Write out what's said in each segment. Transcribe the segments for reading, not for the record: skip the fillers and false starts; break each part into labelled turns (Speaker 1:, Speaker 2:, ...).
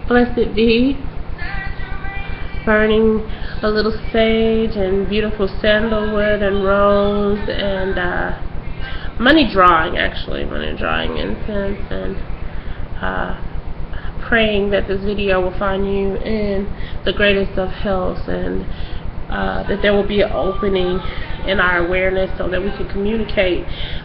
Speaker 1: Blessed be, burning a little sage and beautiful sandalwood and rose and money drawing incense, and praying that this video will find you in the greatest of health, and that there will be an opening in our awareness so that we can communicate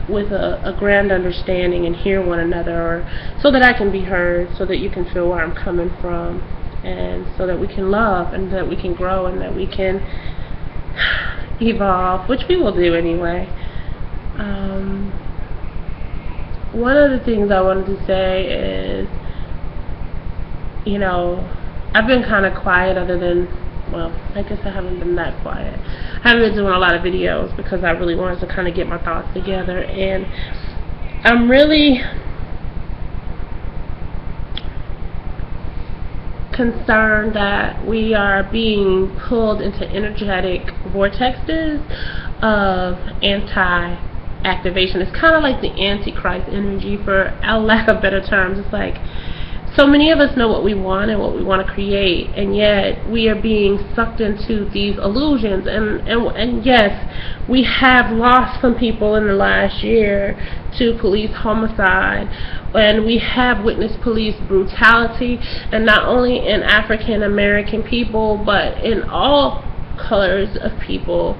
Speaker 1: with a grand understanding and hear one another, or so that I can be heard, so that you can feel where I'm coming from, and so that we can love, and that we can grow, and that we can evolve, which we will do anyway. One of the things I wanted to say is, you know, I've been kind of quiet, other than, well, I guess I haven't been that quiet. I haven't been doing a lot of videos because I really wanted to kind of get my thoughts together, and I'm really concerned that we are being pulled into energetic vortexes of anti-activation. It's kind of like the Antichrist energy, for lack of better terms. It's like, so many of us know what we want and what we want to create, and yet we are being sucked into these illusions. And yes, we have lost some people in the last year to police homicide, and we have witnessed police brutality, and not only in African American people, but in all colors of people,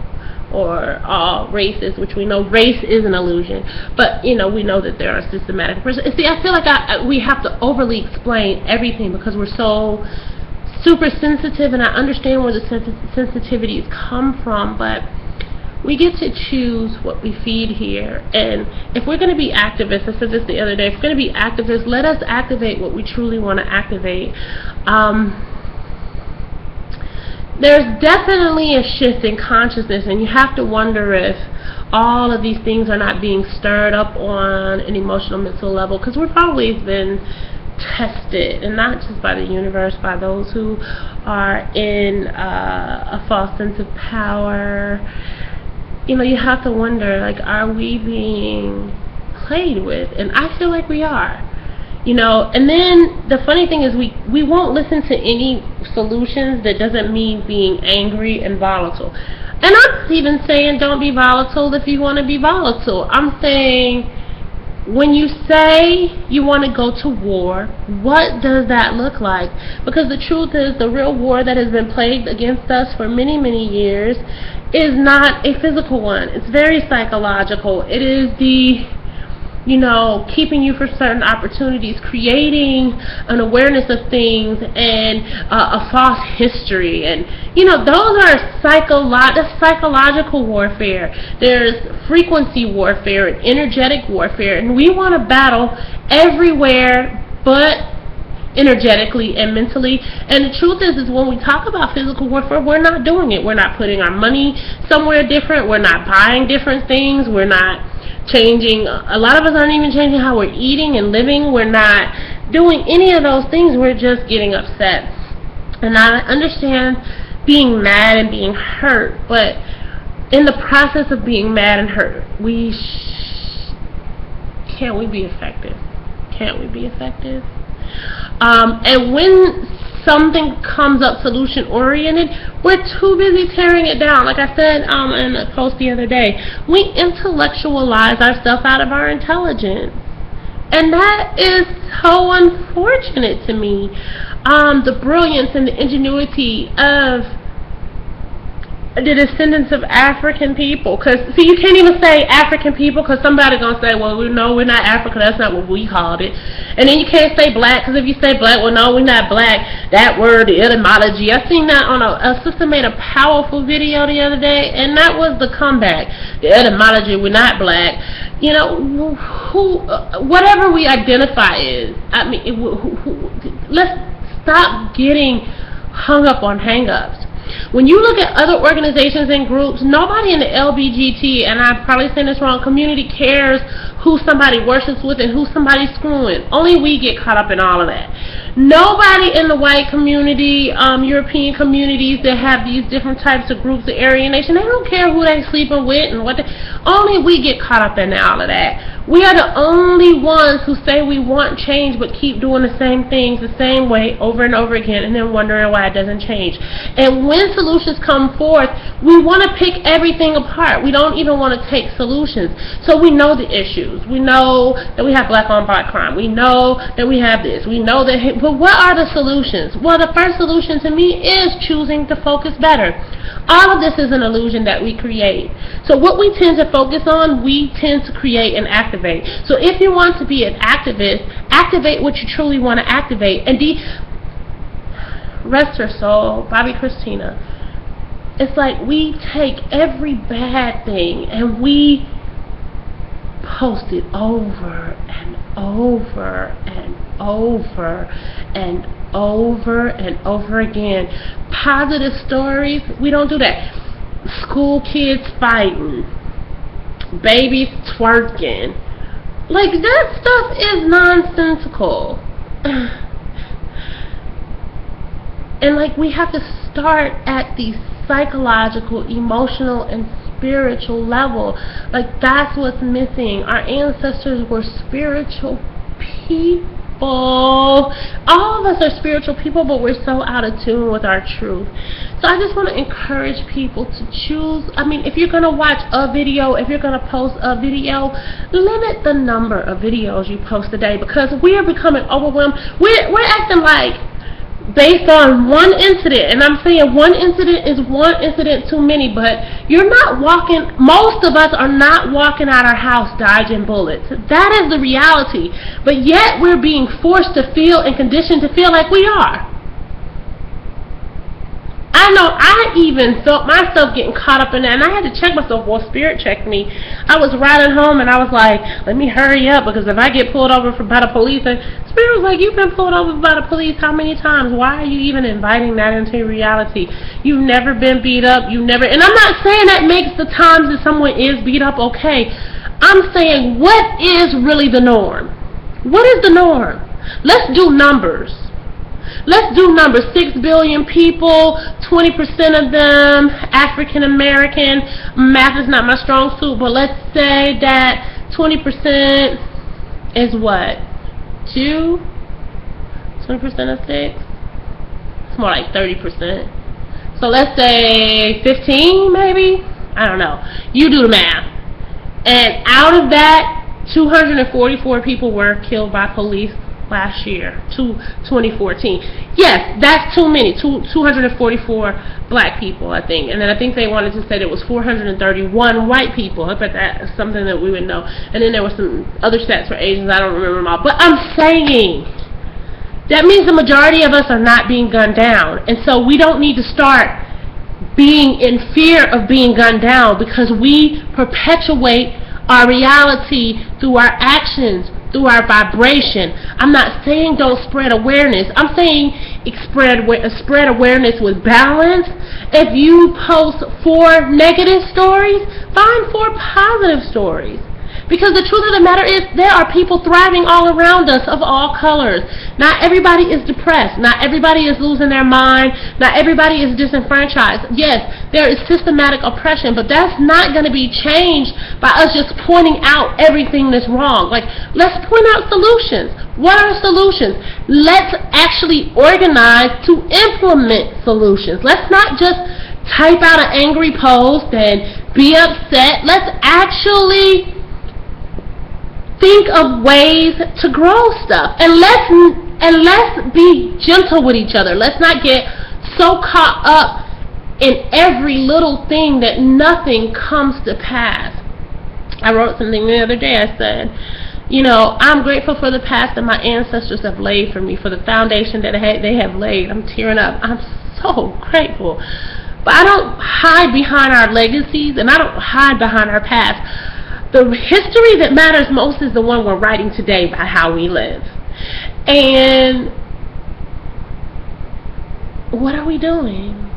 Speaker 1: or all races, which we know race is an illusion, but you know, we know that there are systematic persons. See, I feel like we have to overly explain everything because we're so super sensitive, and I understand where the sensitivities come from, but we get to choose what we feed here. And if we're going to be activists, I said this the other day, if we're going to be activists, let us activate what we truly want to activate. There's definitely a shift in consciousness, and you have to wonder if all of these things are not being stirred up on an emotional, mental level, because we've always been tested, and not just by the universe, by those who are in a false sense of power. You know, you have to wonder, like, are we being played with? And I feel like we are. You know, and then the funny thing is we won't listen to any solutions that doesn't mean being angry and volatile. And I'm not even saying don't be volatile if you want to be volatile. I'm saying when you say you want to go to war, what does that look like? Because the truth is, the real war that has been plagued against us for many, many years is not a physical one. It's very psychological. It is the, you know, keeping you for certain opportunities, creating an awareness of things, and a false history. And, you know, those are psychological warfare. There's frequency warfare and energetic warfare. And we want to battle everywhere but energetically and mentally. And the truth is when we talk about physical warfare, we're not doing it. We're not putting our money somewhere different. We're not buying different things. We're not changing, a lot of us aren't even changing how we're eating and living. We're not doing any of those things. We're just getting upset. And I understand being mad and being hurt, but in the process of being mad and hurt, can't we be effective? Can't we be effective? And when something comes up solution oriented, we're too busy tearing it down. Like I said in a post the other day, we intellectualize ourselves out of our intelligence, and that is so unfortunate to me. The brilliance and the ingenuity of the descendants of African people, because see, you can't even say African people because somebody's gonna say, well, no, we're not Africa, that's not what we called it. And then you can't say black, because if you say black, well, no, we're not black. That word, the etymology, I seen that on a sister made a powerful video the other day, and that was the comeback. The etymology, we're not black. You know, whatever we identify as, I mean, let's stop getting hung up on hang-ups. When you look at other organizations and groups, nobody in the LBGT, and I'm probably saying this wrong, community cares who somebody worships with and who somebody's screwing. Only we get caught up in all of that. Nobody in the white community, European communities that have these different types of groups of Aryan Nation, they don't care who they sleeping with and what they, only we get caught up in all of that. We are the only ones who say we want change but keep doing the same things the same way over and over again and then wondering why it doesn't change. And when solutions come forth, we want to pick everything apart. We don't even want to take solutions. So we know the issues. We know that we have black on black crime. We know that we have this. We know that, but what are the solutions? Well, the first solution to me is choosing to focus better. All of this is an illusion that we create. So what we tend to focus on, we tend to create and activate. So if you want to be an activist, activate what you truly want to activate. And rest her soul, Bobby Christina. It's like we take every bad thing and we post it over and over and over and over and over again. Positive stories, we don't do that. School kids fighting, babies twerking, like that stuff is nonsensical. And like we have to start at the psychological, emotional, and spiritual level. Like that's what's missing. Our ancestors were spiritual people. All of us are spiritual people, but we're so out of tune with our truth. So I just want to encourage people to choose. I mean, if you're going to watch a video, if you're going to post a video, limit the number of videos you post a day, because we are becoming overwhelmed. We're acting like based on one incident, and I'm saying one incident is one incident too many, but you're not walking, most of us are not walking out our house dodging bullets. That is the reality. But yet we're being forced to feel and conditioned to feel like we are. I know I even felt myself getting caught up in that, and I had to check myself. Well, Spirit checked me. I was riding home, and I was like, let me hurry up, because if I get pulled over by the police, and Spirit was like, you've been pulled over by the police how many times? Why are you even inviting that into your reality? You've never been beat up. And I'm not saying that makes the times that someone is beat up okay. I'm saying, what is really the norm? What is the norm? Let's do numbers. Let's do numbers. 6 billion people, 20% of them African American. Math is not my strong suit, but let's say that 20% is what? 2? 20% of 6? It's more like 30%. So let's say 15 maybe? I don't know. You do the math. And out of that, 244 people were killed by police last year, 2014. Yes, that's too many. 244 black people, I think. And then I think they wanted to say there was 431 white people. I bet that's something that we would know. And then there were some other stats for Asians. I don't remember them all. But I'm saying that means the majority of us are not being gunned down. And so we don't need to start being in fear of being gunned down, because we perpetuate our reality through our actions, through our vibration. I'm not saying don't spread awareness. I'm saying spread awareness with balance. If you post 4 negative stories, find 4 positive stories. Because the truth of the matter is, there are people thriving all around us of all colors. Not everybody is depressed. Not everybody is losing their mind. Not everybody is disenfranchised. Yes, there is systematic oppression, but that's not going to be changed by us just pointing out everything that's wrong. Like, let's point out solutions. What are solutions? Let's actually organize to implement solutions. Let's not just type out an angry post and be upset. Let's actually think of ways to grow stuff, and let's be gentle with each other. Let's not get so caught up in every little thing that nothing comes to pass. I wrote something the other day. I said, I'm grateful for the path that my ancestors have laid for me, for the foundation that they have laid. I'm tearing up. I'm so grateful. But I don't hide behind our legacies, and I don't hide behind our past. The history that matters most is the one we're writing today by how we live. And what are we doing?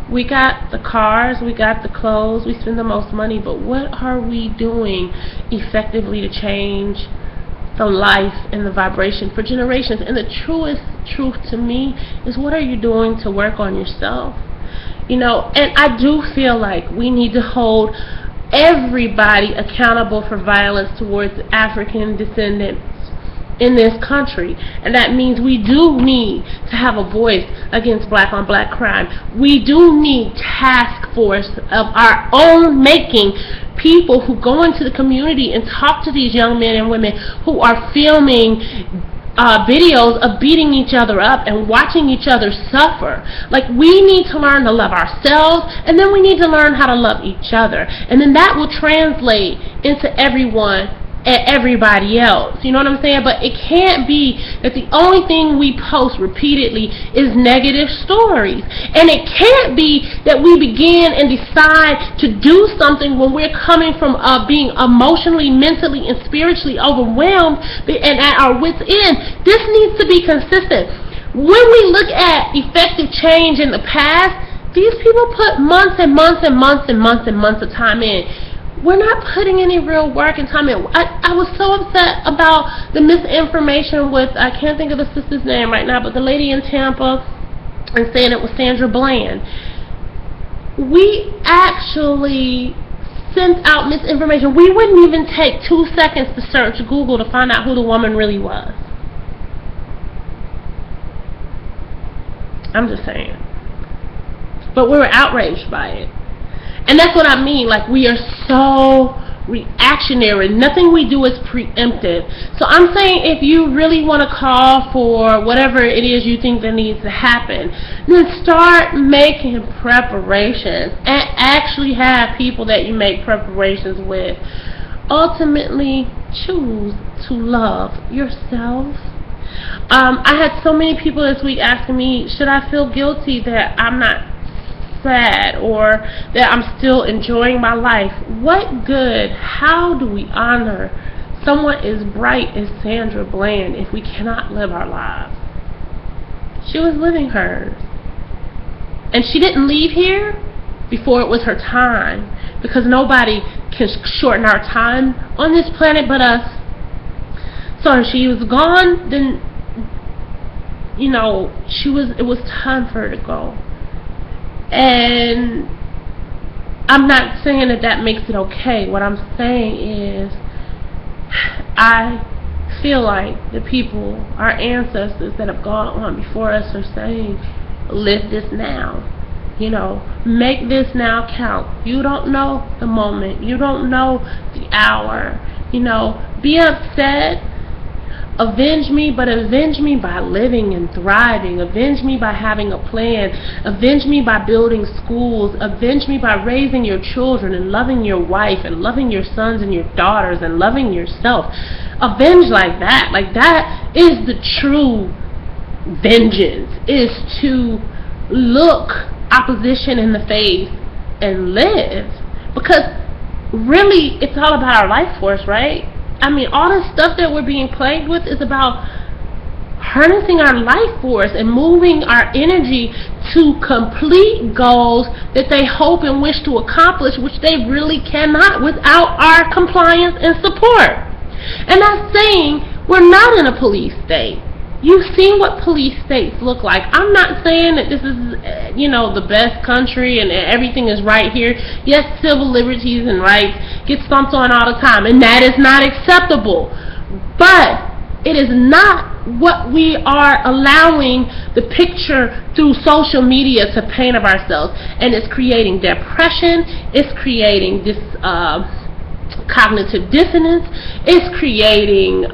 Speaker 1: We got the cars, we got the clothes, we spend the most money, but what are we doing effectively to change the life and the vibration for generations? And the truest truth to me is, what are you doing to work on yourself? And I do feel like we need to hold everybody accountable for violence towards African descendants in this country. And that means we do need to have a voice against black on black crime. We do need task force of our own making, people who go into the community and talk to these young men and women who are filming videos of beating each other up and watching each other suffer. Like, we need to learn to love ourselves, and then we need to learn how to love each other, and then that will translate into everyone and everybody else. You know what I'm saying? But it can't be that the only thing we post repeatedly is negative stories. And it can't be that we begin and decide to do something when we're coming from being emotionally, mentally, and spiritually overwhelmed and at our wits' end. This needs to be consistent. When we look at effective change in the past, these people put months and months and months and months and months of time in. We're not putting any real work and time in. I was so upset about the misinformation with, I can't think of the sister's name right now, but the lady in Tampa, and saying it was Sandra Bland. We actually sent out misinformation. We wouldn't even take 2 seconds to search Google to find out who the woman really was. I'm just saying. But we were outraged by it. And that's what I mean. Like, we are so reactionary. Nothing we do is preemptive. So I'm saying, if you really want to call for whatever it is you think that needs to happen, then start making preparations and actually have people that you make preparations with. Ultimately, choose to love yourself. I had so many people this week asking me, should I feel guilty that I'm not sad or that I'm still enjoying my life? What good? How do we honor someone as bright as Sandra Bland if we cannot live our lives? She was living hers, and she didn't leave here before it was her time, because nobody can shorten our time on this planet but us. So if she was gone, then it was time for her to go. And I'm not saying that makes it okay. What I'm saying is, I feel like the people, our ancestors that have gone on before us, are saying, live this now. Make this now count. You don't know the moment. You don't know the hour. Be upset. Avenge me, but avenge me by living and thriving. Avenge me by having a plan. Avenge me by building schools. Avenge me by raising your children and loving your wife and loving your sons and your daughters and loving yourself. Avenge like that. Like, that is the true vengeance, is to look opposition in the face and live. Because really, it's all about our life force, right? I mean, all the stuff that we're being plagued with is about harnessing our life force and moving our energy to complete goals that they hope and wish to accomplish, which they really cannot without our compliance and support. And that's saying we're not in a police state. You've seen what police states look like. I'm not saying that this is, the best country and everything is right here. Yes, civil liberties and rights get stomped on all the time, and that is not acceptable. But it is not what we are allowing the picture through social media to paint of ourselves. And it's creating depression. It's creating this cognitive dissonance. It's creating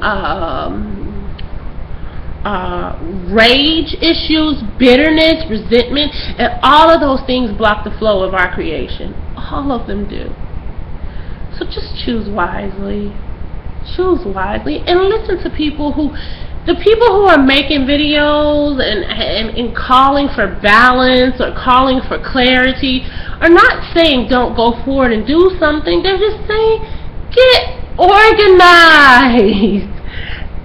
Speaker 1: rage issues, bitterness, resentment, and all of those things block the flow of our creation. All of them do. So just choose wisely. Choose wisely and listen to the people who are making videos and calling for balance or calling for clarity are not saying don't go forward and do something. They're just saying get organized.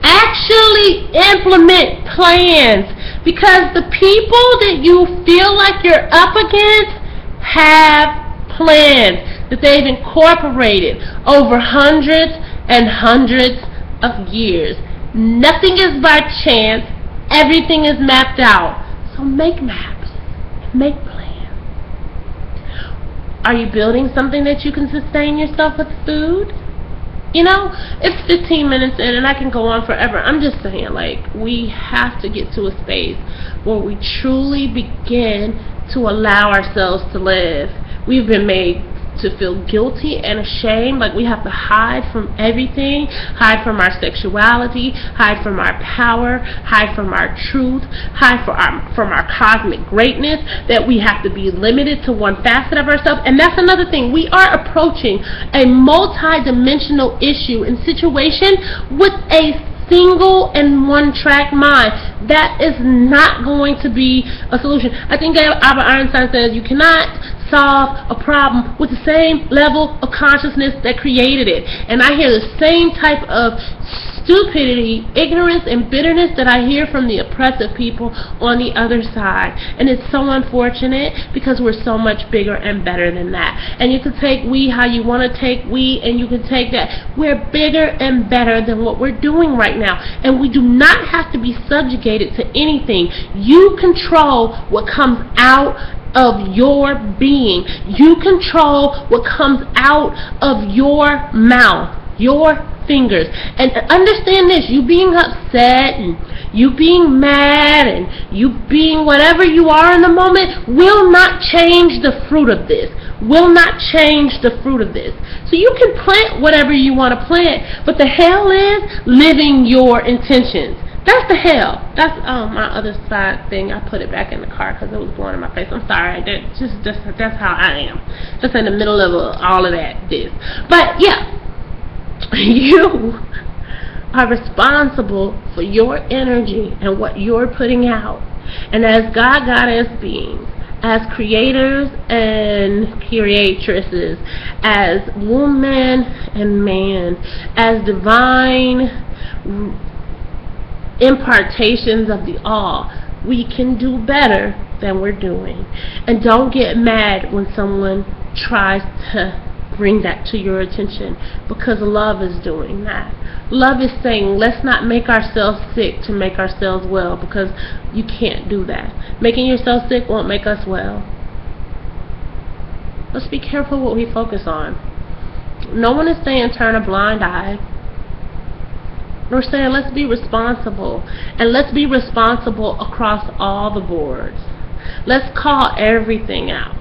Speaker 1: Actually implement plans, because the people that you feel like you're up against have plans that they've incorporated over hundreds and hundreds of years. Nothing is by chance. Everything is mapped out. So make maps. Make plans. Are you building something that you can sustain yourself with food? You know, it's 15 minutes in and I can go on forever. I'm just saying, like, we have to get to a space where we truly begin to allow ourselves to live. We've been made to feel guilty and ashamed, like we have to hide from everything, hide from our sexuality, hide from our power, hide from our truth, hide from our cosmic greatness, that we have to be limited to one facet of ourselves. And that's another thing. We are approaching a multi-dimensional issue and situation with a single and one-track mind. That is not going to be a solution. I think Albert Einstein says you cannot solve a problem with the same level of consciousness that created it. And I hear the same type of stupidity, ignorance, and bitterness that I hear from the oppressive people on the other side. And it's so unfortunate because we're so much bigger and better than that. And you can take we how you want to take we, and you can take that. We're bigger and better than what we're doing right now. And we do not have to be subjugated to anything. You control what comes out of your being. You control what comes out of your mouth, your fingers. And understand this, you being upset and you being mad and you being whatever you are in the moment will not change the fruit of this. Will not change the fruit of this. So you can plant whatever you want to plant, but the hell is living your intentions. That's the hell. That's my other side thing. I put it back in the car because it was blowing in my face. I'm sorry. That's how I am. Just in the middle of all of that. But yeah, you are responsible for your energy and what you're putting out. And as God Goddess beings, as creators and creatresses, as woman and man, as divine impartations of the all, we can do better than we're doing. And don't get mad when someone tries to bring that to your attention, because love is doing that. Love is saying, let's not make ourselves sick to make ourselves well, because you can't do that. Making yourself sick won't make us well. Let's be careful what we focus on. No one is saying turn a blind eye. We're saying let's be responsible, and let's be responsible across all the boards. Let's call everything out.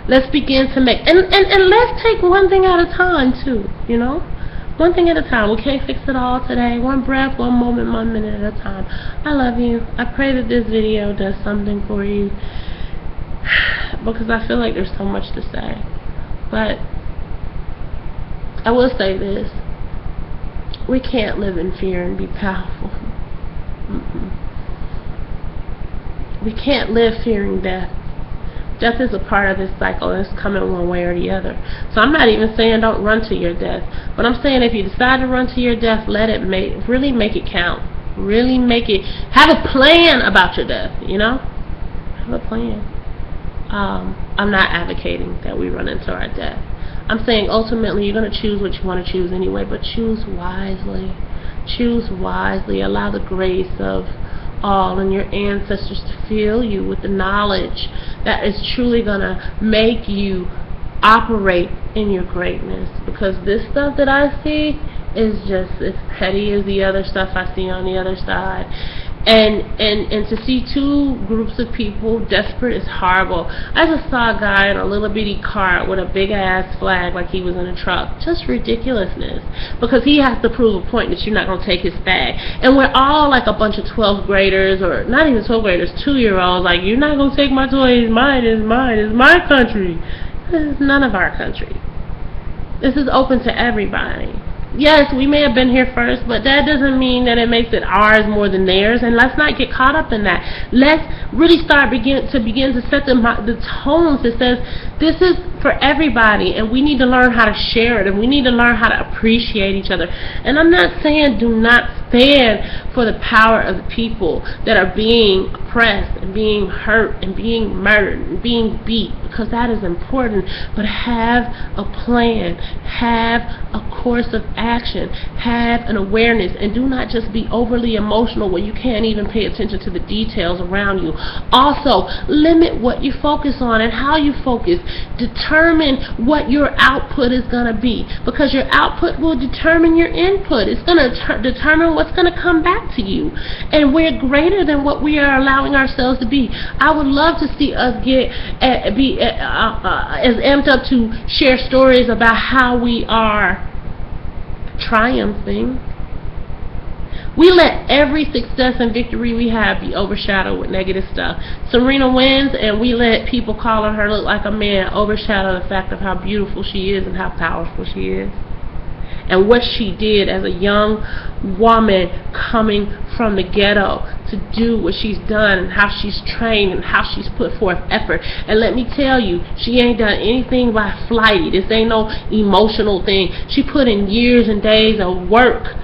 Speaker 1: Let's begin to make, and let's take one thing at a time too, you know? One thing at a time. We can't fix it all today. One breath, one moment, 1 minute at a time. I love you. I pray that this video does something for you, because I feel like there's so much to say. But I will say this. We can't live in fear and be powerful. We can't live fearing death. Death is a part of this cycle, and it's coming one way or the other. So I'm not even saying don't run to your death. But I'm saying if you decide to run to your death, really make it count. Really make it, have a plan about your death, you know? Have a plan. I'm not advocating that we run into our death. I'm saying ultimately you're going to choose what you want to choose anyway, but choose wisely. Choose wisely. Allow the grace of all and your ancestors to fill you with the knowledge that is truly going to make you operate in your greatness. Because this stuff that I see is just as petty as the other stuff I see on the other side. And to see two groups of people desperate is horrible. I just saw a guy in a little bitty cart with a big ass flag like he was in a truck. Just ridiculousness. Because he has to prove a point that you're not going to take his bag. And we're all like a bunch of 12th graders, or not even 12th graders, 2-year-olds, like, you're not going to take my toy, it's mine, it's mine, it's my country. This is none of our country. This is open to everybody. Yes, we may have been here first, but that doesn't mean that it makes it ours more than theirs. And let's not get caught up in that. Let's really begin to set the tones that says this is for everybody, and we need to learn how to share it, and we need to learn how to appreciate each other. And I'm not saying do not stand for the power of the people that are being oppressed and being hurt and being murdered and being beat, because that is important. But have a plan. Have a course of action. Have an awareness, and do not just be overly emotional where you can't even pay attention to the details around you. Also, limit what you focus on and how you focus. Determine what your output is going to be, because your output will determine your input. It's going to determine what's going to come back to you. And we're greater than what we are allowing ourselves to be. I would love to see us be as amped up to share stories about how we are triumphing. We let every success and victory we have be overshadowed with negative stuff. Serena wins, and we let people calling her look like a man overshadow the fact of how beautiful she is and how powerful she is. And what she did as a young woman coming from the ghetto to do what she's done, and how she's trained, and how she's put forth effort. And let me tell you, she ain't done anything by flighty. This ain't no emotional thing. She put in years and days of work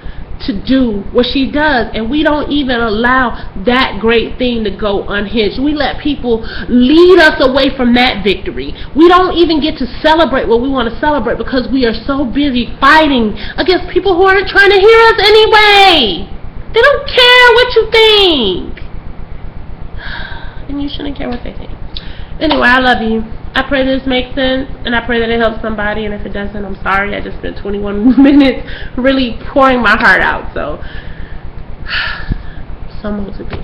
Speaker 1: to do what she does, and we don't even allow that great thing to go unhinged. We let people lead us away from that victory. We don't even get to celebrate what we want to celebrate because we are so busy fighting against people who aren't trying to hear us anyway. They don't care what you think, and you shouldn't care what they think. Anyway, I love you. I pray this makes sense, and I pray that it helps somebody, and if it doesn't, I'm sorry. I just spent 21 minutes really pouring my heart out, so, so much to be.